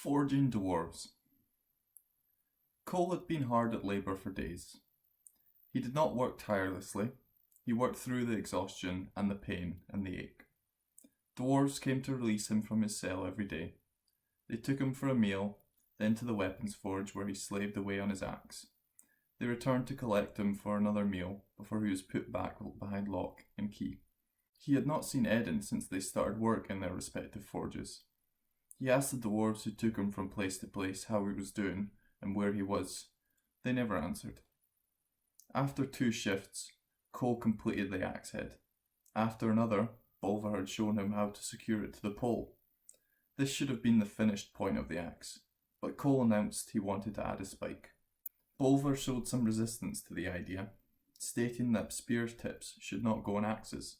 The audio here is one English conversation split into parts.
Forging Dwarves. Cole had been hard at labour for days. He did not work tirelessly. He worked through the exhaustion and the pain and the ache. Dwarves came to release him from his cell every day. They took him for a meal, then to the weapons forge where he slaved away on his axe. They returned to collect him for another meal before he was put back behind lock and key. He had not seen Eden since they started work in their respective forges. He asked the dwarves who took him from place to place how he was doing and where he was. They never answered. After 2 shifts, Cole completed the axe head. After another, Bolvar had shown him how to secure it to the pole. This should have been the finished point of the axe, but Cole announced he wanted to add a spike. Bolvar showed some resistance to the idea, stating that spear tips should not go on axes.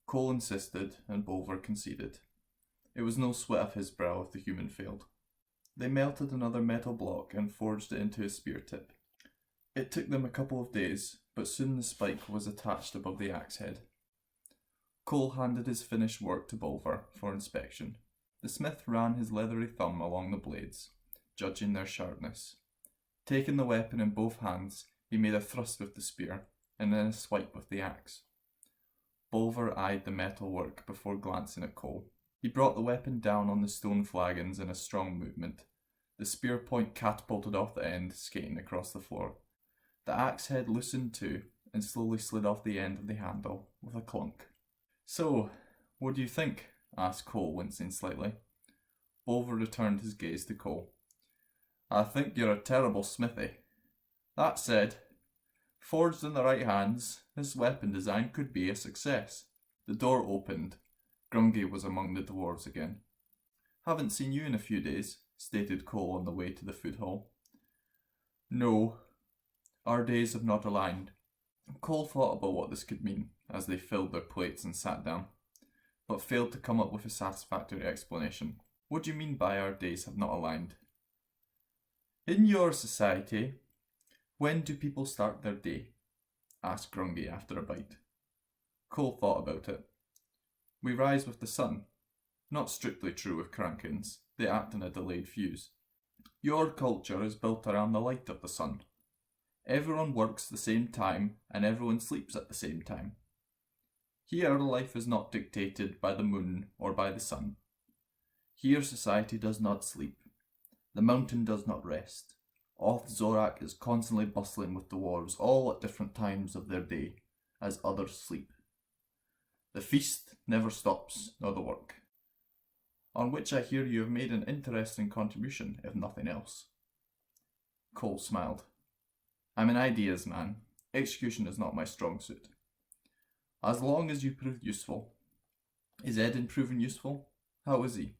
Cole insisted, and Bolvar conceded. It was no sweat of his brow if the human failed. They melted another metal block and forged it into a spear tip. It took them a couple of days, but soon the spike was attached above the axe head. Cole handed his finished work to Bolvar for inspection. The smith ran his leathery thumb along the blades, judging their sharpness. Taking the weapon in both hands, he made a thrust with the spear, and then a swipe with the axe. Bolvar eyed the metal work before glancing at Cole. He brought the weapon down on the stone flagons in a strong movement. The spear point catapulted off the end, skating across the floor. The axe head loosened too, and slowly slid off the end of the handle, with a clunk. "So, what do you think?" asked Cole, wincing slightly. Bolvar returned his gaze to Cole. "I think you're a terrible smithy. That said, forged in the right hands, this weapon design could be a success." The door opened. Grungy was among the dwarves again. "Haven't seen you in a few days," stated Cole on the way to the food hall. "No, our days have not aligned." Cole thought about what this could mean as they filled their plates and sat down, but failed to come up with a satisfactory explanation. "What do you mean by our days have not aligned?" "In your society, when do people start their day?" asked Grungy after a bite. Cole thought about it. "We rise with the sun." Not strictly true with Krankens. They act in a delayed fuse. "Your culture is built around the light of the sun. Everyone works the same time and everyone sleeps at the same time. Here life is not dictated by the moon or by the sun. Here society does not sleep. The mountain does not rest. Oth Zorak is constantly bustling with dwarves, all at different times of their day, as others sleep. The feast never stops, nor the work. On which I hear you have made an interesting contribution, if nothing else." Cole smiled. "I'm an ideas man. Execution is not my strong suit. As long as you prove useful." "Is Eden proven useful? How is he?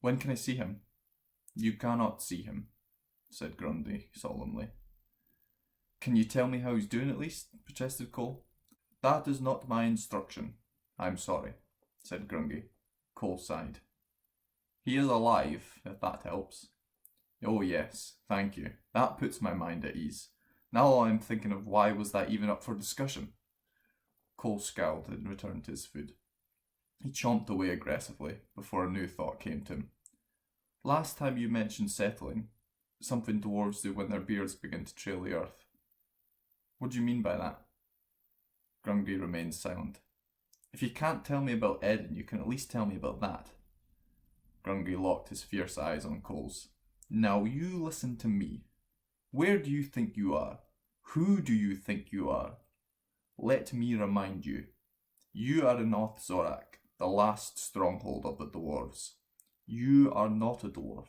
When can I see him?" "You cannot see him," said Grundy solemnly. "Can you tell me how he's doing at least?" protested Cole. "That is not my instruction. I'm sorry," said Grungy. Cole sighed. "He is alive, if that helps." "Oh yes, thank you. That puts my mind at ease. Now I'm thinking of why was that even up for discussion." Cole scowled and returned to his food. He chomped away aggressively before a new thought came to him. "Last time you mentioned settling, something dwarves do when their beards begin to trail the earth. What do you mean by that?" Grungy remained silent. "If you can't tell me about Eden, you can at least tell me about that." Grungy locked his fierce eyes on Cole's. "Now you listen to me. Where do you think you are? Who do you think you are? Let me remind you. You are in Oth Zorak, the last stronghold of the dwarves. You are not a dwarf.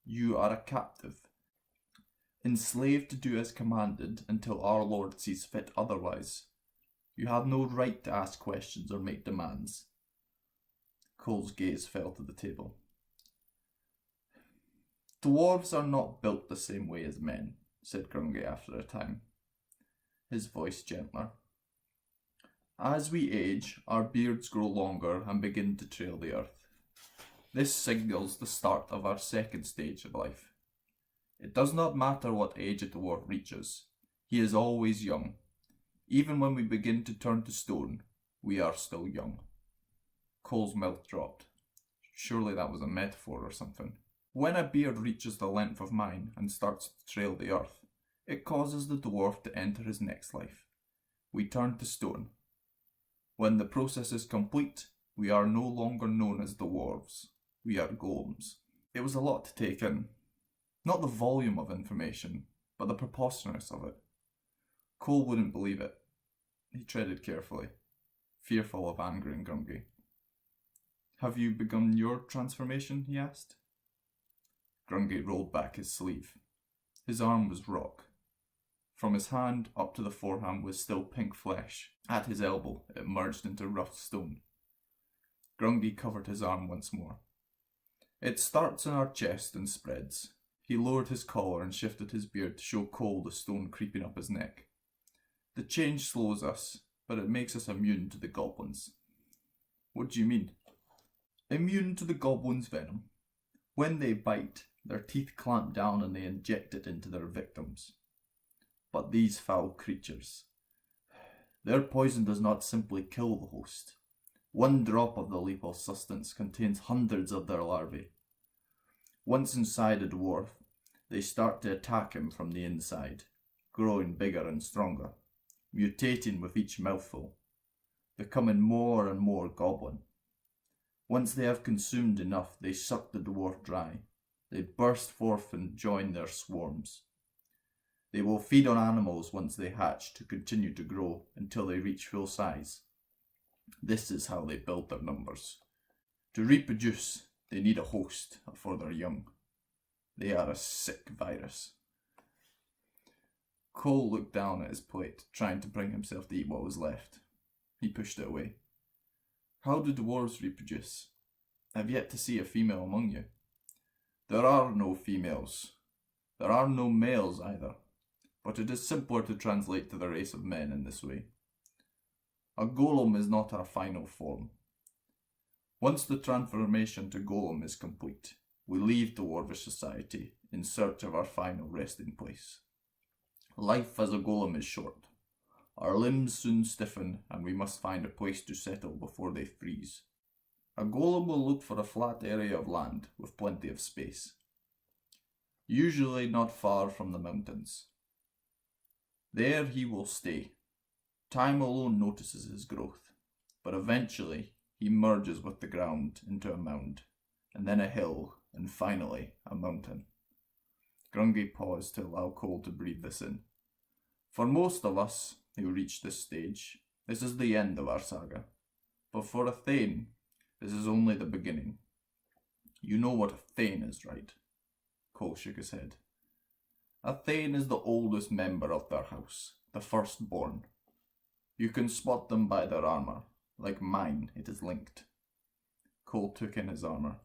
You are a captive. Enslaved to do as commanded until our Lord sees fit otherwise. You have no right to ask questions or make demands." Cole's gaze fell to the table. "Dwarves are not built the same way as men," said Grungy after a time, his voice gentler. "As we age, our beards grow longer and begin to trail the earth. This signals the start of our second stage of life. It does not matter what age a dwarf reaches. He is always young. Even when we begin to turn to stone, we are still young." Cole's mouth dropped. Surely that was a metaphor or something. When a beard reaches the length of mine and starts to trail the earth, it causes the dwarf to enter his next life. We turn to stone. When the process is complete, we are no longer known as dwarves. We are golems. It was a lot to take in. Not the volume of information, but the preposterousness of it. Cole wouldn't believe it. He treaded carefully, fearful of angering Grungy. "Have you begun your transformation?" he asked. Grungy rolled back his sleeve. His arm was rock. From his hand up to the forehand was still pink flesh. At his elbow, it merged into rough stone. Grungy covered his arm once more. "It starts in our chest and spreads." He lowered his collar and shifted his beard to show Cole the stone creeping up his neck. "The change slows us, but it makes us immune to the goblins." "What do you mean?" "Immune to the goblins' venom. When they bite, their teeth clamp down and they inject it into their victims. But these foul creatures, their poison does not simply kill the host. One drop of the lethal substance contains hundreds of their larvae. Once inside a dwarf, they start to attack him from the inside, growing bigger and stronger, mutating with each mouthful, becoming more and more goblin. Once they have consumed enough, they suck the dwarf dry. They burst forth and join their swarms. They will feed on animals once they hatch to continue to grow until they reach full size. This is how they build their numbers. To reproduce, they need a host for their young. They are a sick virus." Cole looked down at his plate, trying to bring himself to eat what was left. He pushed it away. "How do dwarves reproduce? I've yet to see a female among you." "There are no females. There are no males either, but it is simpler to translate to the race of men in this way. A golem is not our final form. Once the transformation to golem is complete, we leave dwarvish society in search of our final resting place. Life as a golem is short. Our limbs soon stiffen and we must find a place to settle before they freeze. A golem will look for a flat area of land with plenty of space, usually not far from the mountains. There he will stay. Time alone notices his growth, but eventually he merges with the ground into a mound, and then a hill, and finally a mountain." Grungy paused to allow Cole to breathe this in. "For most of us who reach this stage, this is the end of our saga. But for a Thane, this is only the beginning. You know what a Thane is, right?" Cole shook his head. "A Thane is the oldest member of their house, the firstborn. You can spot them by their armour. Like mine, it is linked." Cole took in his armour.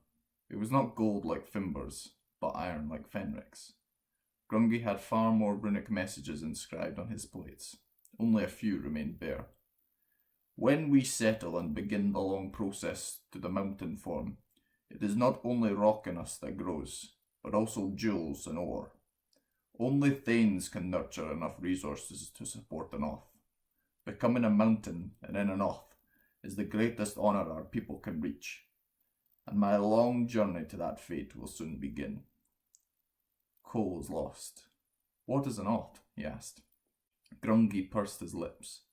It was not gold like Fimber's, but iron like Fenric's. Grungy had far more runic messages inscribed on his plates. Only a few remained bare. "When we settle and begin the long process to the mountain form, it is not only rock in us that grows, but also jewels and ore. Only Thanes can nurture enough resources to support an oath. Becoming a mountain and in an oath is the greatest honour our people can reach, and my long journey to that fate will soon begin." Cole was lost. "What is an oath?" he asked. Grungy pursed his lips.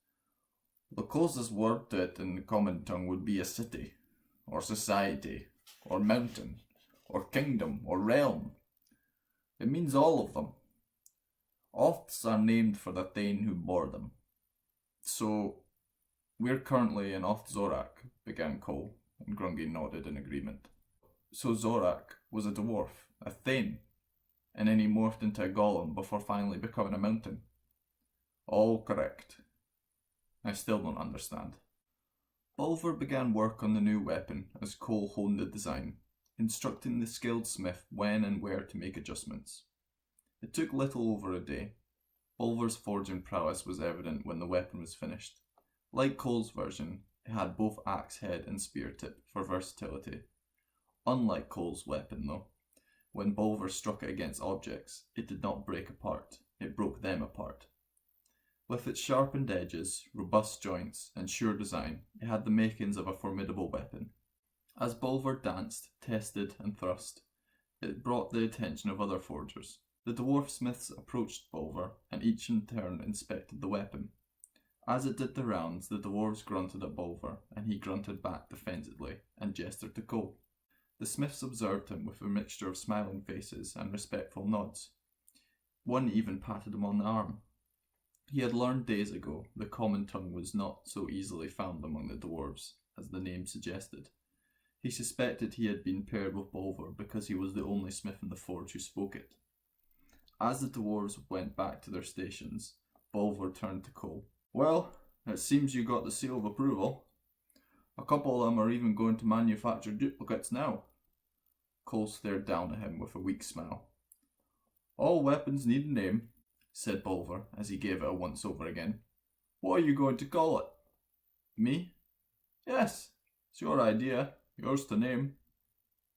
"The closest word to it in the common tongue would be a city, or society, or mountain, or kingdom, or realm. It means all of them. Oaths are named for the Thane who bore them." "So, we're currently in Oath Zorak," began Cole, and Grungy nodded in agreement. "So Zorak was a dwarf, a Thane, and then he morphed into a golem before finally becoming a mountain." "All correct. I still don't understand." Bulver began work on the new weapon as Cole honed the design, instructing the skilled smith when and where to make adjustments. It took little over a day. Bulver's forging prowess was evident when the weapon was finished. Like Cole's version, it had both axe head and spear tip for versatility. Unlike Cole's weapon, though, when Bulver struck it against objects, it did not break apart, it broke them apart. With its sharpened edges, robust joints, and sure design, it had the makings of a formidable weapon. As Bulver danced, tested, and thrust, It brought the attention of other forgers. The dwarf smiths approached Bolver, and each in turn inspected the weapon. As it did the rounds, the dwarves grunted at Bolver, and he grunted back defensively and gestured to Cole. The smiths observed him with a mixture of smiling faces and respectful nods. One even patted him on the arm. He had learned days ago the common tongue was not so easily found among the dwarves, as the name suggested. He suspected he had been paired with Bolver because he was the only smith in the forge who spoke it. As the dwarves went back to their stations, Bolver turned to Cole. "Well, it seems you got the seal of approval. A couple of them are even going to manufacture duplicates now." Cole stared down at him with a weak smile. "All weapons need a name," said Bolver as he gave it a once-over again. "What are you going to call it?" "Me?" "Yes, it's your idea. Yours to name."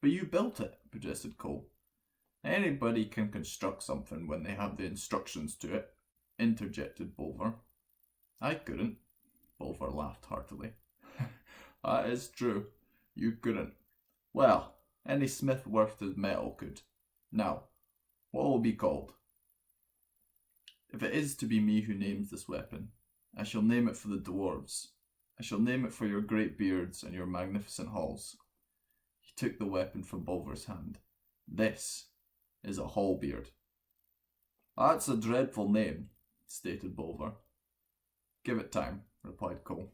"But you built it," protested Cole. "Anybody can construct something when they have the instructions to it," interjected Bolver. "I couldn't." Bolver laughed heartily. "That is true. You couldn't. Well, any smith worth his metal could. Now, what will be called?" "If it is to be me who names this weapon, I shall name it for the dwarves. I shall name it for your great beards and your magnificent halls." He took the weapon from Bolver's hand. "This is a halbeard." "That's a dreadful name," stated Bolver. "Give it time," replied Cole.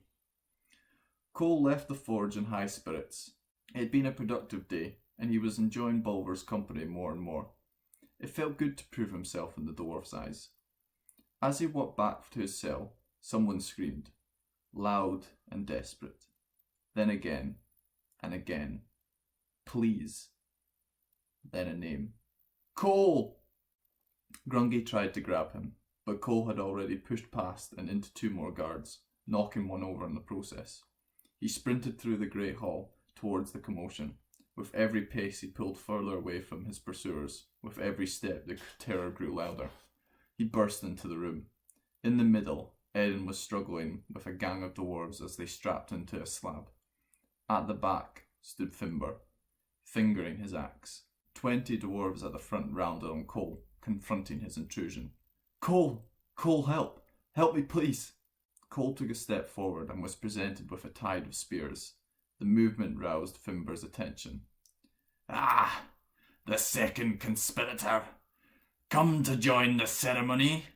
Cole left the forge in high spirits. It had been a productive day, and he was enjoying Bolver's company more and more. It felt good to prove himself in the dwarf's eyes. As he walked back to his cell, someone screamed, loud and desperate. Then again, and again. "Please." Then a name. "Cole!" Grungy tried to grab him, but Cole had already pushed past and into two more guards, knocking one over in the process. He sprinted through the great hall towards the commotion. With every pace he pulled further away from his pursuers. With every step the terror grew louder. He burst into the room. In the middle, Eden was struggling with a gang of dwarves as they strapped into a slab. At the back stood Fimber, fingering his axe. 20 dwarves at the front rounded on Cole, confronting his intrusion. "Cole! Cole, help! Help me, please!" Cole took a step forward and was presented with a tide of spears. The movement roused Fimber's attention. "Ah, the second conspirator. Come to join the ceremony."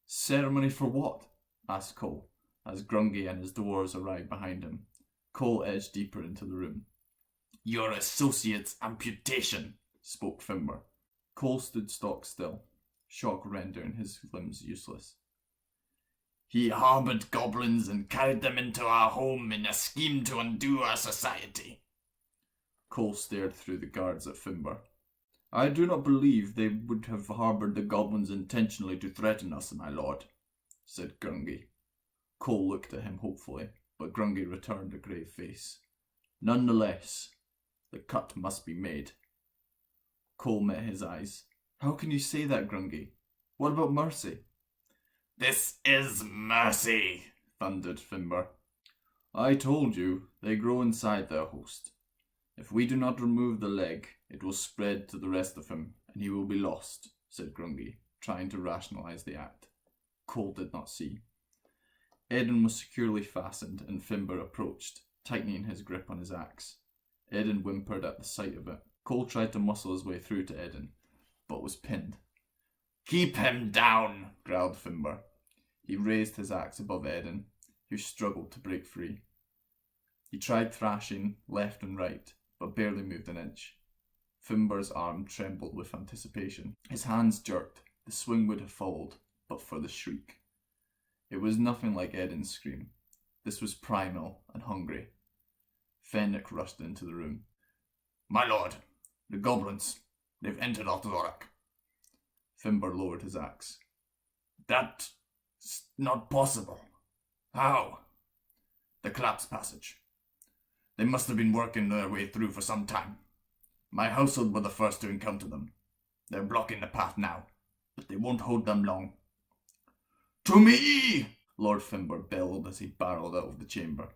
"Ceremony for what?" asked Cole, as Grungy and his dwarves arrived behind him. Cole edged deeper into the room. "Your associate's amputation," spoke Fimber. Cole stood stock still, shock rendering his limbs useless. "He harboured goblins and carried them into our home in a scheme to undo our society." Cole stared through the guards at Fimber. "I do not believe they would have harboured the goblins intentionally to threaten us, my lord," said Grungy. Cole looked at him hopefully, but Grungy returned a grave face. "Nonetheless, the cut must be made." Cole met his eyes. "How can you say that, Grungy? What about mercy?" "This is mercy," thundered Fimber. "I told you, they grow inside their host. If we do not remove the leg, it will spread to the rest of him, and he will be lost," said Grungy, trying to rationalize the act. Cole did not see. Eden was securely fastened, and Fimber approached, tightening his grip on his axe. Eden whimpered at the sight of it. Cole tried to muscle his way through to Eden, but was pinned. "Keep him down," growled Fimber. He raised his axe above Eden, who struggled to break free. He tried thrashing left and right, but barely moved an inch. Fimber's arm trembled with anticipation. His hands jerked. The swing would have followed, but for the shriek. It was nothing like Eden's scream. This was primal and hungry. Fenwick rushed into the room. "My lord, the goblins, they've entered our Dvorak." Fimber lowered his axe. "That's not possible." "How?" "The collapse passage. They must have been working their way through for some time. My household were the first to encounter them. They're blocking the path now, but they won't hold them long." "To me!" Lord Fimber bellowed as he barreled out of the chamber.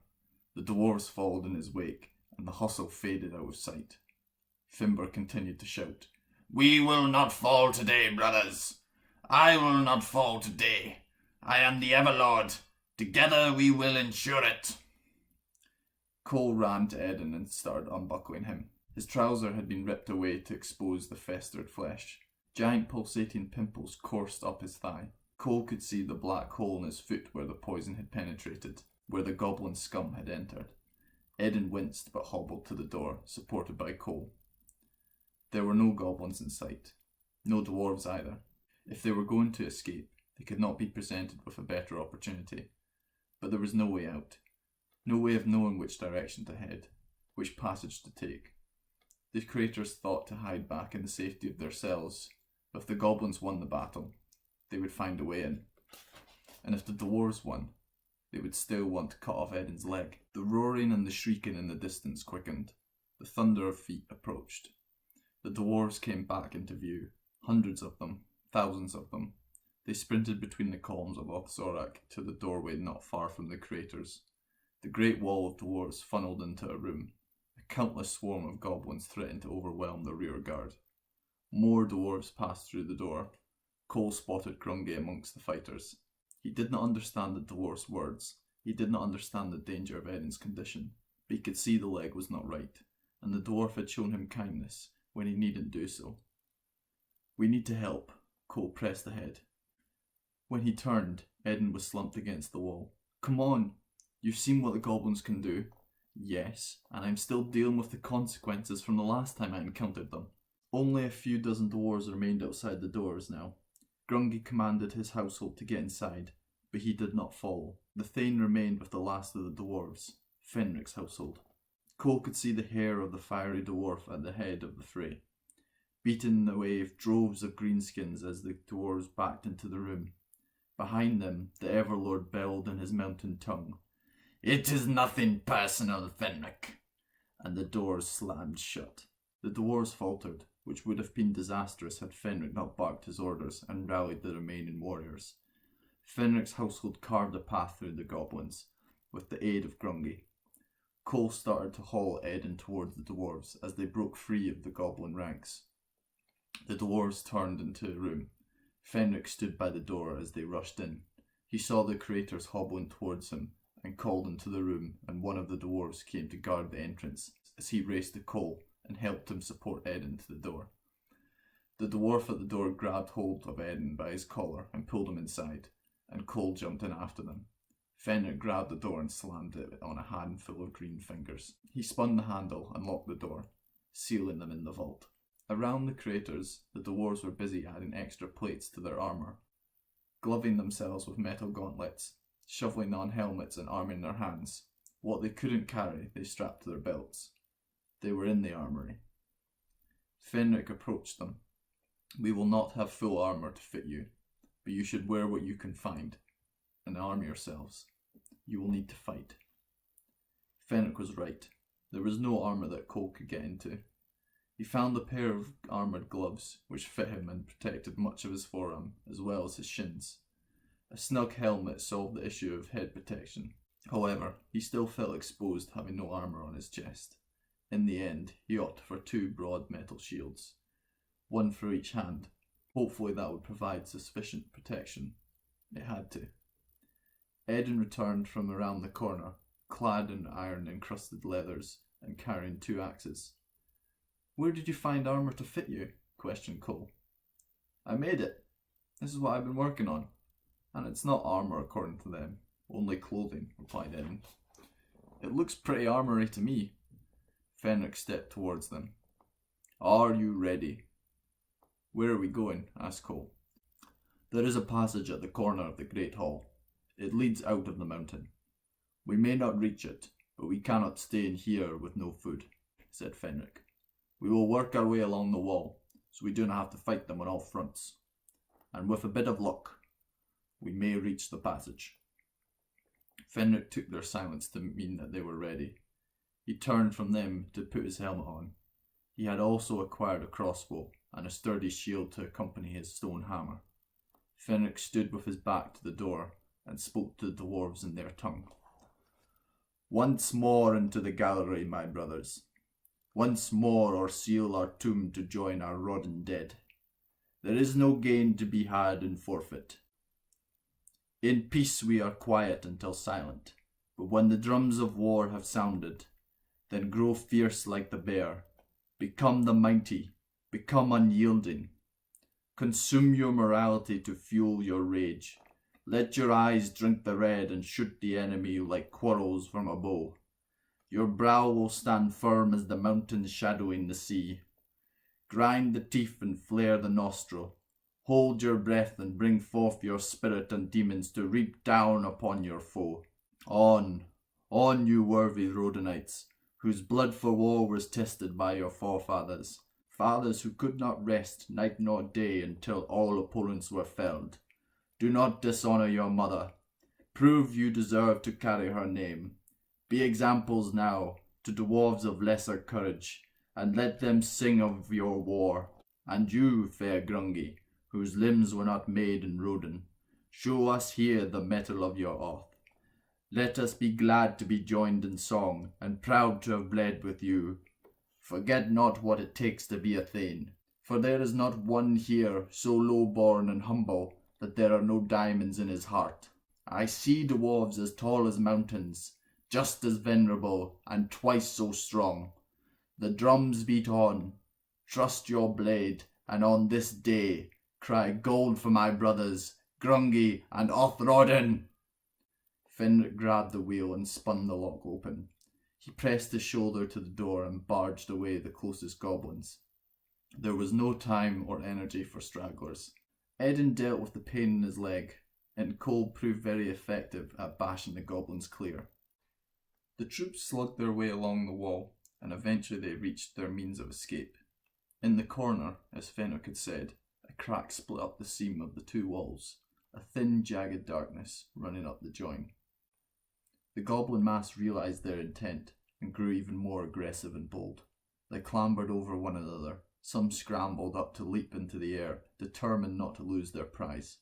The dwarves followed in his wake, and the hustle faded out of sight. Fimber continued to shout. We will not fall today, brothers. I will not fall today. I am the Everlord. Together we will ensure it. Cole ran to Eden and started unbuckling him. His trouser had been ripped away to expose the festered flesh. Giant pulsating pimples coursed up his thigh. Cole could see the black hole in his foot where the poison had penetrated, where the goblin scum had entered. Eden winced but hobbled to the door, supported by Cole. There were no goblins in sight. No dwarves either. If they were going to escape, they could not be presented with a better opportunity. But there was no way out. No way of knowing which direction to head, which passage to take. The creators thought to hide back in the safety of their cells. If the goblins won the battle, they would find a way in. And if the dwarves won, they would still want to cut off Eden's leg. The roaring and the shrieking in the distance quickened. The thunder of feet approached. The dwarves came back into view. Hundreds of them, thousands of them. They sprinted between the columns of Othsorak to the doorway not far from the craters. The great wall of dwarves funneled into a room. A countless swarm of goblins threatened to overwhelm the rear guard. More dwarves passed through the door. Cole spotted Grungy amongst the fighters. He did not understand the dwarf's words. He did not understand the danger of Eden's condition. But he could see the leg was not right, and the dwarf had shown him kindness when he needn't do so. We need to help. Cole pressed ahead. When he turned, Eden was slumped against the wall. Come on! You've seen what the goblins can do. Yes, and I'm still dealing with the consequences from the last time I encountered them. Only a few dozen dwarves remained outside the doors now. Grungy commanded his household to get inside, but he did not follow. The Thane remained with the last of the dwarves, Fenric's household. Cole could see the hair of the fiery dwarf at the head of the fray, beating away droves of greenskins as the dwarves backed into the room. Behind them, the Everlord bellowed in his mountain tongue, "It is nothing personal, Fenric," and the doors slammed shut. The dwarves faltered, which would have been disastrous had Fenric not barked his orders and rallied the remaining warriors. Fenric's household carved a path through the goblins, with the aid of Grungy. Cole started to haul Eden towards the dwarves as they broke free of the goblin ranks. The dwarves turned into a room. Fenric stood by the door as they rushed in. He saw the creators hobbling towards him and called into the room, and one of the dwarves came to guard the entrance as he raced to Cole and helped him support Eden to the door. The dwarf at the door grabbed hold of Eden by his collar and pulled him inside, and Cole jumped in after them. Fenric grabbed the door and slammed it on a handful of green fingers. He spun the handle and locked the door, sealing them in the vault. Around the craters, the dwarves were busy adding extra plates to their armour, gloving themselves with metal gauntlets, shoveling on helmets and arming their hands. What they couldn't carry, they strapped to their belts. They were in the armoury. Fenric approached them. "We will not have full armour to fit you, but you should wear what you can find, and arm yourselves. You will need to fight." Fenric was right. There was no armour that Cole could get into. He found a pair of armoured gloves, which fit him and protected much of his forearm, as well as his shins. A snug helmet solved the issue of head protection. However, he still felt exposed having no armour on his chest. In the end, he opted for 2 broad metal shields, one for each hand. Hopefully that would provide sufficient protection. It had to. Eden returned from around the corner, clad in iron-encrusted leathers and carrying 2 axes. "Where did you find armour to fit you?" questioned Cole. "I made it. This is what I've been working on. And it's not armour according to them, only clothing," replied Eden. "It looks pretty armoury to me." Fenric stepped towards them. "Are you ready?" "Where are we going?" asked Cole. "There is a passage at the corner of the Great Hall. It leads out of the mountain. We may not reach it, but we cannot stay in here with no food," said Fenric. "We will work our way along the wall, so we do not have to fight them on all fronts. And with a bit of luck, we may reach the passage." Fenric took their silence to mean that they were ready. He turned from them to put his helmet on. He had also acquired a crossbow and a sturdy shield to accompany his stone hammer. Fenric stood with his back to the door and spoke to the dwarves in their tongue. "Once more into the gallery, my brothers. once more or seal our tomb to join our rodden dead. There is no gain to be had in forfeit. In peace we are quiet until silent, but when the drums of war have sounded, then grow fierce like the bear, become the mighty, become unyielding. Consume your morality to fuel your rage. Let your eyes drink the red and shoot the enemy like quarrels from a bow. Your brow will stand firm as the mountains shadowing the sea. Grind the teeth and flare the nostril. Hold your breath and bring forth your spirit and demons to reap down upon your foe. On, on, you worthy Rhodanites, whose blood for war was tested by your forefathers. Fathers who could not rest night nor day until all opponents were felled. Do not dishonor your mother. Prove you deserve to carry her name. Be examples now to dwarves of lesser courage, and let them sing of your war. And you, fair Grungi, whose limbs were not made in Rodan, show us here the metal of your oath. Let us be glad to be joined in song, and proud to have bled with you. Forget not what it takes to be a Thane, for there is not one here so low-born and humble that there are no diamonds in his heart. I see dwarves as tall as mountains, just as venerable and twice so strong. The drums beat on. Trust your blade, and on this day cry gold for my brothers, Grungi and Othrodden. Fenric grabbed the wheel and spun the lock open. He pressed his shoulder to the door and barged away the closest goblins. There was no time or energy for stragglers. Eden dealt with the pain in his leg, and Cole proved very effective at bashing the goblins clear. The troops slugged their way along the wall, and eventually they reached their means of escape. In the corner, as Fenric had said, a crack split up the seam of the two walls, a thin, jagged darkness running up the join. The goblin mass realised their intent and grew even more aggressive and bold. They clambered over one another. Some scrambled up to leap into the air, determined not to lose their prize.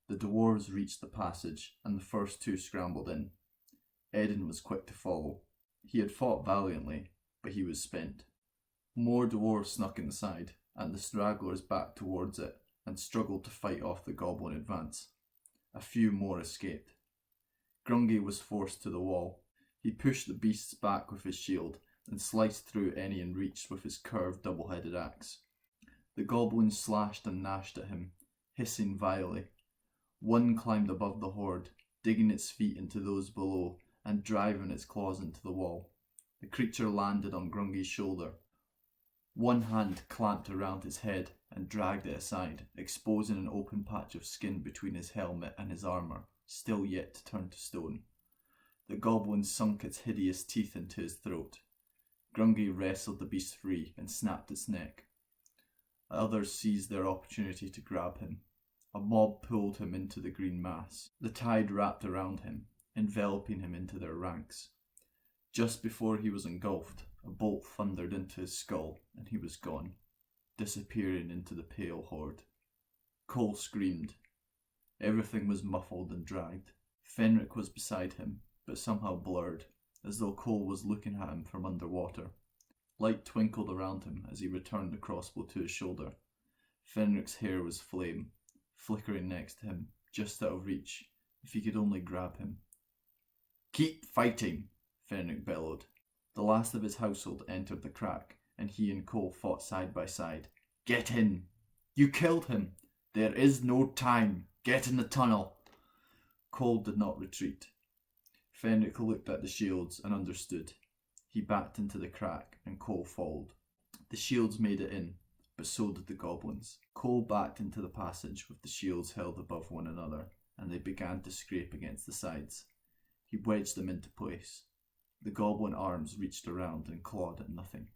The dwarves reached the passage, and the first two scrambled in. Eden was quick to follow. He had fought valiantly, but he was spent. More dwarves snuck inside, and the stragglers backed towards it and struggled to fight off the goblin advance. A few more escaped. Grungi was forced to the wall. He pushed the beasts back with his shield and sliced through any in reach with his curved double-headed axe. The goblins slashed and gnashed at him, hissing vilely. One climbed above the horde, digging its feet into those below and driving its claws into the wall. The creature landed on Grungi's shoulder. One hand clamped around his head and dragged it aside, exposing an open patch of skin between his helmet and his armour, still yet to turn to stone. The goblin sunk its hideous teeth into his throat. Grungi wrestled the beast free and snapped its neck. Others seized their opportunity to grab him. A mob pulled him into the green mass. The tide wrapped around him, enveloping him into their ranks. Just before he was engulfed, a bolt thundered into his skull and he was gone, disappearing into the pale horde. Cole screamed. Everything was muffled and dragged. Fenric was beside him, but somehow blurred, as though Cole was looking at him from underwater. Light twinkled around him as he returned the crossbow to his shoulder. Fenric's hair was flame, flickering next to him, just out of reach, if he could only grab him. "Keep fighting," Fenric bellowed. The last of his household entered the crack, and he and Cole fought side by side. "Get in!" "You killed him!" "There is no time! Get in the tunnel!" Cole did not retreat. Fenric looked at the shields and understood. He backed into the crack, and Cole followed. The shields made it in, but so did the goblins. Cole backed into the passage with the shields held above one another, and they began to scrape against the sides. He wedged them into place. The goblin arms reached around and clawed at nothing.